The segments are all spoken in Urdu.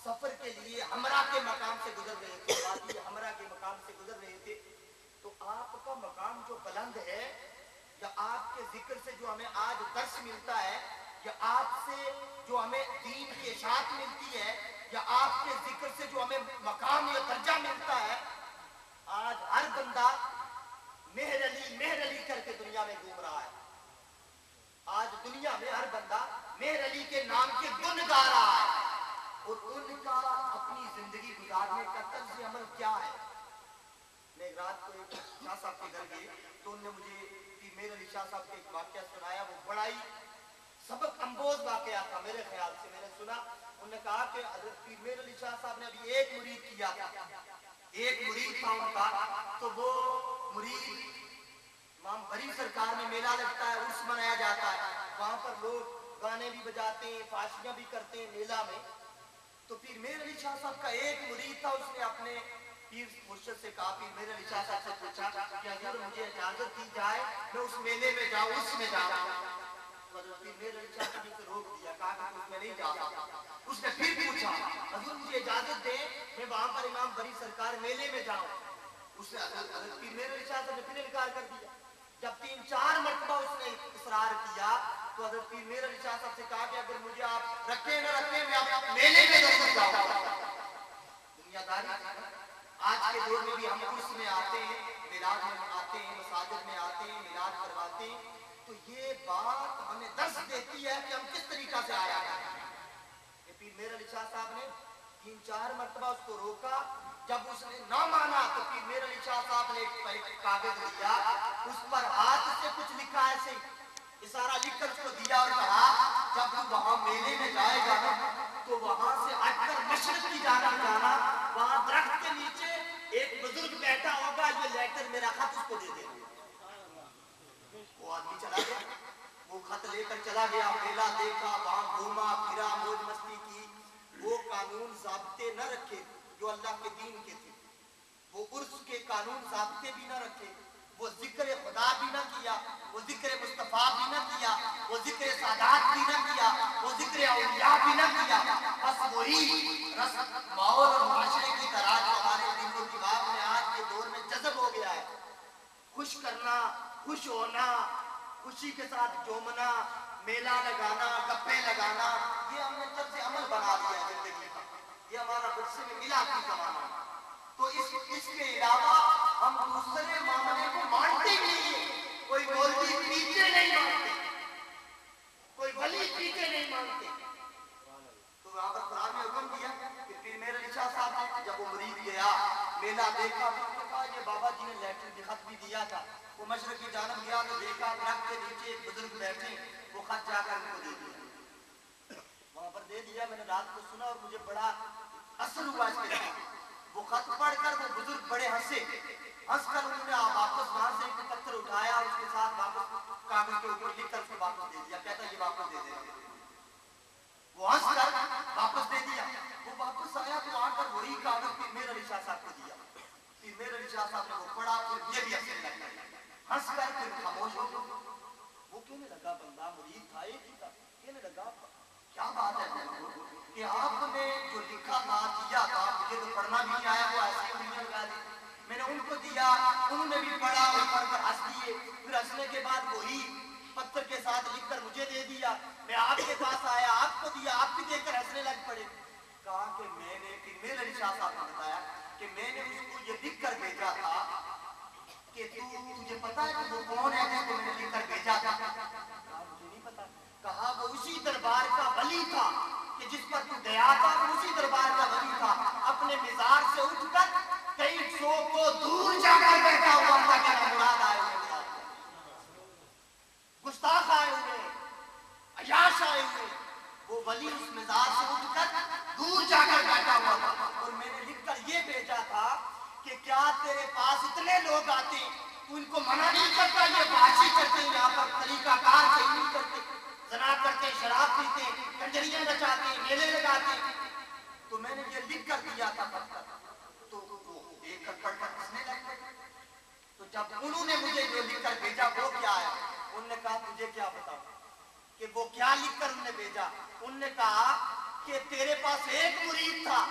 سفر کے لیے ہمراہ کے مقام سے گزر رہے تھے، وادی ہمراہ کے مقام سے گزر رہے تھے، تو آپ کا مقام جو بلند ہے، یا آپ کے ذکر سے جو ہمیں آج درس ملتا ہے، یا آپ سے جو ہمیں دین کی اشاعت ملتی ہے، یا آپ کے ذکر سے جو ہمیں مقام یا درجہ ملتا ہے، آج ہر بندہ مہر علی کر کے دنیا میں گھوم رہا ہے. آج دنیا میں ہر بندہ مہر علی کے نام کے گن گا رہا ہے، اور ان کا اپنی زندگی گزارنے کا طرز عمل کیا ہے. میں رات کو ایک شاہ صاحب کے گھر گئے تو انہوں نے مجھے پیر مہر علی شاہ صاحب کا ایک واقعہ سنایا. وہ بڑا ہی سبق امبوز واقعہ تھا میرے خیال سے. میں نے سنا، انہوں نے کہا کہ حضرت پیر مہر علی شاہ صاحب نے ابھی ایک مرید کیا تھا، ایک مرید تھا ان کا. تو وہ مرید امام بری سرکار میں میلہ لگتا ہے، عرس منایا جاتا ہے، وہاں پر لوگ گانے بھی بجاتے ہیں، فاشیاں بھی کرتے ہیں میلہ میں. تو پیر مہر علی شاہ صاحب کا ایک مرید تھا، اس نے اپنے پیر مرشد سے کہا، پیر مہر علی شاہ صاحب سے پوچھا کہ حضور مجھے اجازت دی جائے میں اس میلے میں جاؤں، اس میں جاؤں. تو حضرت پیر مہر علی شاہ صاحب نے روک دیا، کہا کہ اس میں نہیں جا سکتا. اس نے پھر پوچھا، حضور مجھے اجازت دیں میں وہاں پر امام بری سرکار میلے میں جاؤں. اس نے حضرت پیر مہر علی شاہ صاحب نے پھر انکار کر دیا. جب 3-4 مرتبہ اس نے اصرار کیا تو حضرت پیر مہر علی شاہ صاحب سے کہا کہ اگر مجھے آپ رکھیں نہ رکھیں میں آپ میلے میں ضرور جاؤں گا. دنیا داری آج کے دور میں بھی ہم عرس میں آتے ہیں، میلاد میں آتے ہیں، مساجد میں آتے ہیں، میلاد کرواتے ہیں، تو یہ بات ہمیں درس دیتی ہے کہ ہم کس طریقہ سے آیا ہے. پیر مہر علی شاہ صاحب نے 3-4 مرتبہ اس کو روکا. جب اس نے نہ مانا تو پیر مہر علی شاہ صاحب نے ایک کاغذ دیا، اس پر ہاتھ سے کچھ لکھا ایسے اشارہ لکھ کر اس کو دیا اور کہا جب تو وہاں میلے میں جائے گا نا تو وہاں سے ہٹ کر مشرق کی جانب جانا، وہاں درخت کے نیچے ایک بزرگ بیٹھا ہوگا، یہ لے کر میرا خط اس کو دے دے. وہ آدمی چلا گیا، وہ خط لے کر چلا گیا، میلہ دیکھا، وہاں گھوما پھرا، موج مستی کی. وہ قانون ضابطے نہ رکھے جو اللہ کے دین کے تھے، وہ عرس کے قانون ضابطے بھی نہ رکھے، وہ ذکر خدا بھی نہ کیا، وہ ذکر مصطفیٰ بھی نہ کیا، وہ ذکر سادات بھی نہ کیا، وہ ذکر اولیاء بھی نہ کیا. بس وہی رسم ماحول اور معاشرے کی طرح جو ہمارے دل و دماغ میں آج کے دور میں جذب ہو گیا ہے، خوش کرنا، خوش ہونا، خوشی کے ساتھ جومنا، میلہ لگانا، گپے لگانا، یہ ہم نے طرز عمل بنا لیا ہے زندگی کا. یہ ہمارا ورثے میں ملا کی زمانہ ہے. تو اس کے علاوہ ہم دوسرے معاملے کو مانتے ہی نہیں ہیں. کوئی مولوی پیچھے نہیں مانتے، کوئی ولی پیچھے نہیں مانتے. تو وہاں پر قرآن نے حکم دیا کہ پیر مہر علی شاہ صاحب نے جب وہ مرید گیا، میلہ دیکھا، تو اس نے کہا یہ بابا جی نے لیٹر کی خط بھی دیا تھا. وہ مشرق کی جانب گیا تو دیکھا درخت کے نیچے ایک بزرگ بیٹھے، وہ خط جا کر ان کو دے دیا. وہاں پر دے دیا. میں نے رات کو سنا اور مجھے بڑا اثر ہوا اس کے ساتھ. وہ خط پڑھ کر وہ بزرگ بڑے ہنسے، ہنس کر انہوں نے واپس وہاں سے ایک پتھر اٹھایا اور اس کے ساتھ واپس کاغذ کے اوپر لکھ کر اس کو واپس دے دیا. کہتا یہ واپس دے دے. وہ ہنس کر واپس دے دیا. وہ واپس آیا تو آ کر وہی کاغذ پیر مہر علی شاہ صاحب کو دیا. پیر مہر علی شاہ صاحب نے وہ پڑھا، پھر یہ بھی ہنسنے لگا، ہنس کر پھر خاموش ہو گیا. وہ کہنے لگا بندہ مرید تھا ایک ہی تھا، کہنے لگا کیا بات ہے کہ آپ نے جو لکھا تھا دیا تھا، مجھے تو پڑھنا بھی نہیں آیا، وہ ایسے انگلیاں لگا دی. میں نے ان کو دیا، انہوں نے بھی پڑھا اور پڑھ کر ہنس دیے. پھر ہنسنے کے بعد وہی پتھر کے ساتھ لکھ کر مجھے دے دیا. میں آپ کے پاس آیا، آپ کو دیا، آپ بھی دیکھ کر ہنسنے لگ پڑے. کہا کہ میں نے پیر مہر علی شاہ صاحب نے بتایا کہ میں نے اس کو یہ لکھ کر بھیجا تھا کہ تجھے پتا ہے کہ وہ کون ہے جس کو میں نے لکھ کر بھیجا تھا؟ کہا مجھے نہیں پتا. کہا وہ اسی دربار کا ولی تھا کہ جس پر تو گیا تھا، وہ اسی دربار کا ولی تھا. اپنے مزار سے اٹھ کر کئی سو کو دور جا کر بیٹھا ہوا تھا کہ مراد آئے ہوئے، گستاخ آئے ہوئے، عیاش آئے ہوئے. وہ ولی اس مزار سے اٹھ کر دور جا کر بیٹھا ہوا تھا. اور میں نے لکھ کر یہ بھیجا تھا کہ کیا تیرے پاس اتنے لوگ آتے تو ان کو منع نہیں کرتا؟ یہ باشی کرتے ہیں یہاں پر، طریقہ کار صحیح نہیں کرتے، زنا کرتے، شراب پیتے، کنجریاں نچاتے، میلے لگاتے. تو میں نے یہ لکھ کر دیا تھا پتھر. تو وہ دیکھ کر پڑھ کر ہنسنے لگ گئے. تو جب انہوں نے مجھے جو لکھ کر بھیجا وہ کیا ہے، انہوں نے کہا تجھے کیا بتاؤں کہ وہ کیا لکھ کر انہوں نے بھیجا. انہوں نے کہا کہ تیرے پاس ایک مرید تھا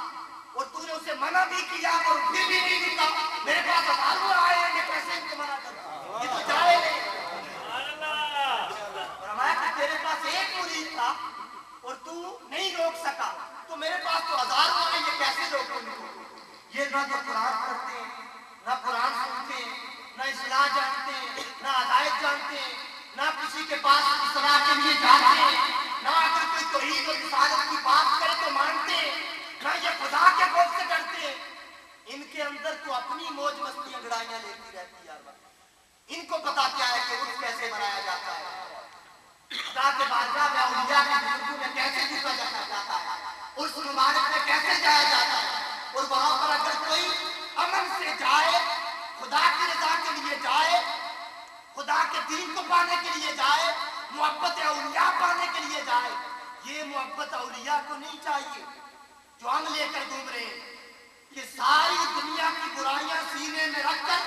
اور تو نے اسے منع بھی کیا اور پھر بھی نہیں رکا، میرے پاس ہزاروں آئے ہیں، میں کیسے ان کو منع کروں؟ یہ تو جائے نہیں۔ فرمایا کہ تیرے پاس ایک مرید تھا اور تو نہیں روک سکا، تو میرے پاس تو ہزاروں آئے، یہ کیسے روکوں ان کو؟ یہ نہ تو قرآن پڑھتے ہیں، نہ قرآن سنتے ہیں، نہ اصلاح جانتے ہیں، نہ ہدایت جانتے ہیں، نہ کسی کے پاس اصلاح کے لیے جاتے ہیں، نہ اگر کوئی توحید اور رسالت کی بات کرے تو مانتے ہیں، نہ یہ خدا کے خوف سے ڈرتے ہیں۔ ان کے اندر تو اپنی موج مستی انگڑائیاں لیتی رہتی ہے۔ ان کو پتا کیا ہے کہ عرس کیسے بنایا جاتا ہے، خدا کے بارگاہ میں اولیاء کے بزرگوں میں کیسے جھکا جاتا ہے، عرس مبارک میں کیسے جایا جاتا ہے، اور وہاں پر اگر کوئی امن سے جائے، خدا کی رضا کے لیے جائے، خدا کے دین کو پانے کے لیے جائے، محبت اولیاء پانے کے لیے جائے، یہ محبت اولیاء کو نہیں چاہیے جو ہم لے کر گھوم رہے ہیں کہ ساری دنیا کی برائیاں سینے میں رکھ کر،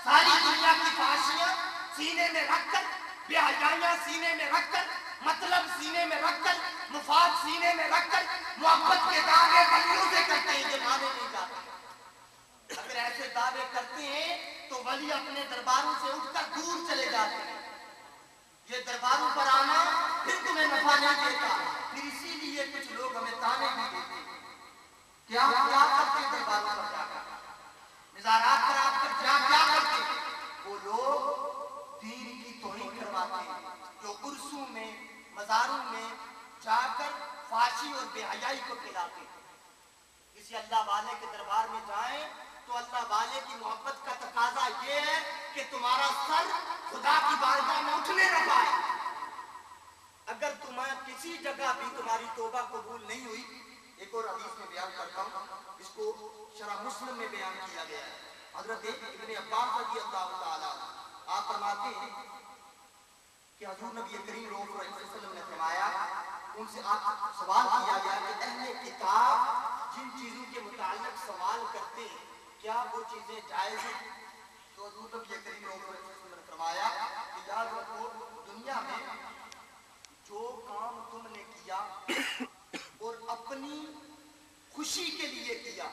ساری دنیا کی فحاشیاں سینے میں رکھ کر، بے حیائیاں سینے میں رکھ کر، مطلب سینے میں رکھ کر، مفاد سینے میں رکھ کر محبت کے دعوے ولیوں سے کرتے ہیں، یہ مانے نہیں جاتے۔ اگر ایسے دعوے کرتے ہیں تو ولی اپنے درباروں سے اٹھ کر دور چلے جاتے ہیں۔ یہ درباروں پر آنا پھر تمہیں نفع نہیں دیتا، پھر اسی لیے کچھ لوگ ہمیں تانے بھی دیتے ہیں کہ آپ کیا کرتے ہیں درباروں پر جا کر، مزارات پر آپ کر کیا کرتے ہیں؟ وہ لوگ دین کی توہین کرواتے ہیں جو عرسوں میں، مزاروں میں جا کر فحاشی اور بے حیائی کو پھیلاتے ہیں۔ کسی اللہ والے کے دربار میں جائیں تو اللہ والے کی محبت کا تقاضا یہ ہے کہ تمہارا سر خدا کی بارگاہ میں اٹھنے نہ پائے۔ اگر تمہیں کسی جگہ بھی تمہاری توبہ قبول نہیں ہوئی، ایک اور حدیث میں بیان کرتا ہوں، اس کو شرح مسلم میں بیان کیا گیا ہے۔ حضرت ابن عباس رضی اللہ تعالیٰ آپ فرماتے ہیں کہ حضور نبی کریم صلی اللہ علیہ وسلم نے فرمایا، ان سے آپ سوال کیا گیا کہ اہل کتاب جن چیزوں کے متعلق سوال کرتے ہیں کیا وہ چیزیں جائز ہیں؟ تو حضور نبی کریم صلی اللہ علیہ وسلم نے فرمایا کہ یاد رکھو، دنیا میں جو کام تم نے کیا اور اپنی خوشی کے لیے کیا،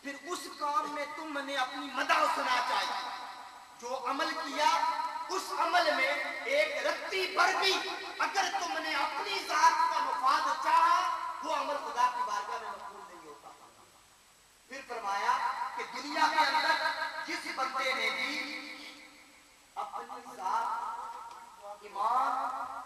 پھر اس کام میں تم نے اپنی مدح و ثنا چاہیے، جو عمل کیا اس عمل میں ایک رتی پر بھی اگر تم نے اپنی ذات کا مفاد چاہا، وہ عمل خدا کی بارگاہ میں مقبول نہیں ہوتا۔ پھر فرمایا کہ دنیا کے اندر جس بندے نے بھی اپنی ذات، ایمان